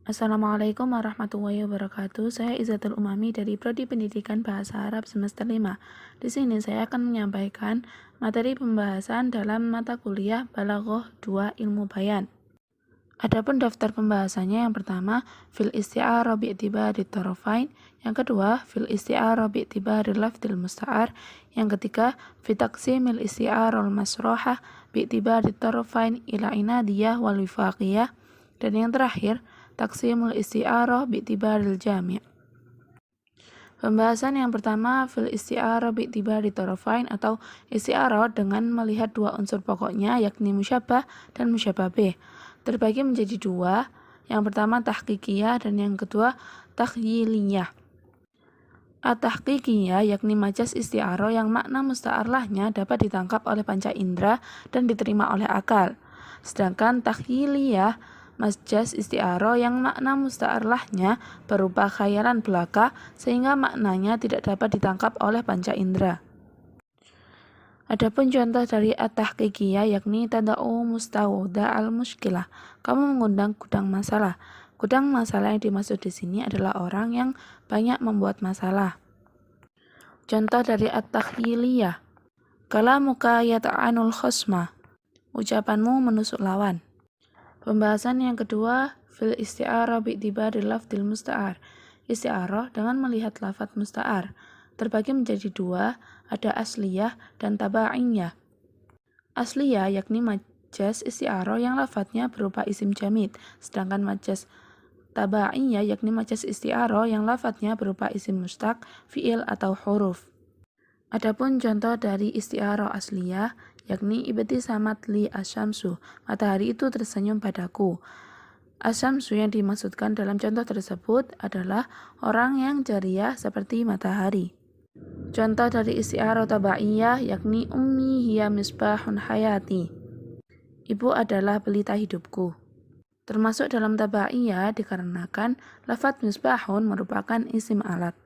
Assalamualaikum warahmatullahi wabarakatuh. Saya Izatul Umami dari Prodi Pendidikan Bahasa Arab semester 5. Di sini saya akan menyampaikan materi pembahasan dalam mata kuliah Balaghah 2 Ilmu Bayan. Adapun daftar pembahasannya, yang pertama fil isti'arah bi'tibari tarafain, yang kedua fil isti'arah bi'tibari lafdil musta'ar, yang ketiga fi taqsimil isti'arah al-masrohah bi'tibari tarafain ila inadiyah wal wifaqiyah, dan yang terakhir taqsimul isti'arah bi'tibaril jami'. Pembahasan yang pertama fil isti'arah bi'tibari tarafain atau isti'arah dengan melihat dua unsur pokoknya, yakni musyabbah dan musyabbah bih, terbagi menjadi dua. Yang pertama tahqiqiyah dan yang kedua takhyiliyah. At-tahqiqiyah yakni majaz isti'arah yang makna musta'arlahnya dapat ditangkap oleh panca indera dan diterima oleh akal. Sedangkan takhyiliyah majaz isti'arah yang makna musta'arlahnya berupa khayalan belaka sehingga maknanya tidak dapat ditangkap oleh panca indera. Adapun contoh dari at-tahqiqiyah yakni tada'u mustawda al-mushkilah, kamu mengundang gudang masalah. Gudang masalah yang dimaksud di sini adalah orang yang banyak membuat masalah. Contoh dari at-takhyiliyah, kalamuka yata'anul khosma, ucapanmu menusuk lawan. Pembahasan yang kedua fil isti'arah bi'tibari lafdil musta'ar, isti'arah dengan melihat lafadz musta'ar, terbagi menjadi dua, ada asliyah dan taba'iyah. Asliyah yakni majaz isti'arah yang lafadznya berupa isim jamid, sedangkan majaz taba'iyah yakni majaz isti'arah yang lafadznya berupa isim mustaq, fi'il atau huruf. Adapun contoh dari isti'arah asliyah yakni ibtisamat li asyamsu, matahari itu tersenyum padaku. Asyamsu yang dimaksudkan dalam contoh tersebut adalah orang yang jariah seperti matahari. Contoh dari isti'arah taba'iyah yakni ummi hiya misbahun hayati, ibu adalah pelita hidupku. Termasuk dalam taba'iyah dikarenakan lafadz misbahun merupakan isim alat.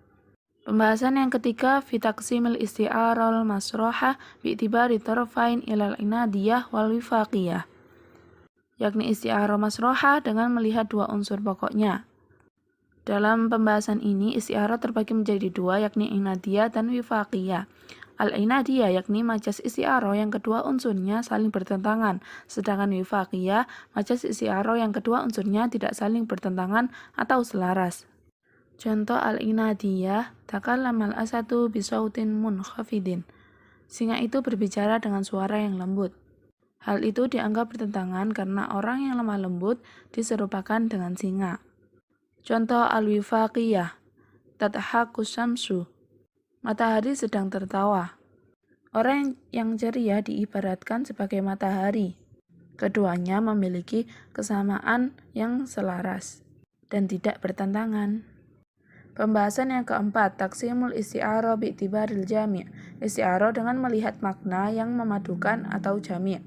Pembahasan yang ketiga fi taqsimil isti'arah al-masrohah bi'tibari tarafain ilal inadiyah wal wifaqiyah, yakni isti'arah masrohah dengan melihat dua unsur pokoknya. Dalam pembahasan ini isti'arah terbagi menjadi dua, yakni inadiyah dan wifaqiyah. Al-inadiyah yakni majaz isti'arah yang kedua unsurnya saling bertentangan, sedangkan wifaqiyah majaz isti'arah yang kedua unsurnya tidak saling bertentangan atau selaras. Contoh al-inadiyah, takallamal asadu bisautin munkhafidin, singa itu berbicara dengan suara yang lembut. Hal itu dianggap bertentangan karena orang yang lemah lembut diserupakan dengan singa. Contoh al-wifaqiyah, tadhakus syamsu, matahari sedang tertawa. Orang yang ceria diibaratkan sebagai matahari. Keduanya memiliki kesamaan yang selaras dan tidak bertentangan. Pembahasan yang keempat, taqsimul isti'arah bi'tibaril jami', isti'arah dengan melihat makna yang memadukan atau jami'.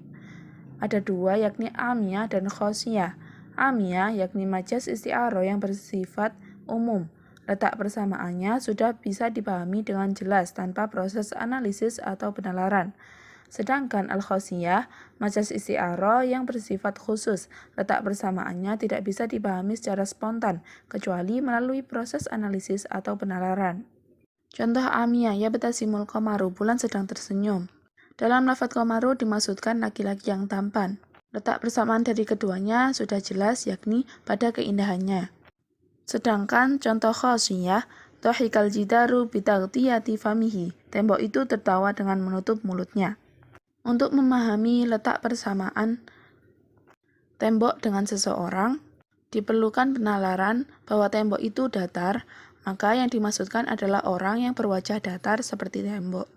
Ada dua, yakni amiyah dan khosiyah. Amiyah yakni majaz isti'arah yang bersifat umum, letak persamaannya sudah bisa dipahami dengan jelas tanpa proses analisis atau penalaran. Sedangkan al-khosiyah, majaz isti'arah yang bersifat khusus, letak persamaannya tidak bisa dipahami secara spontan, kecuali melalui proses analisis atau penalaran. Contoh amiyah, yabtasimul qamaru, bulan sedang tersenyum. Dalam lafadz qamaru dimaksudkan laki-laki yang tampan. Letak persamaan dari keduanya sudah jelas, yakni pada keindahannya. Sedangkan contoh khosiyah, dhahikal jidaru bitaghtiyati famihi, tembok itu tertawa dengan menutup mulutnya. Untuk memahami letak persamaan tembok dengan seseorang, diperlukan penalaran bahwa tembok itu datar, maka yang dimaksudkan adalah orang yang berwajah datar seperti tembok.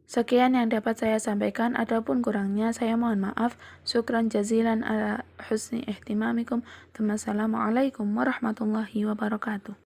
Sekian yang dapat saya sampaikan, adapun kurangnya saya mohon maaf. Syukran jazilan ala husni ihtimamikum. Assalamualaikum warahmatullahi wabarakatuh.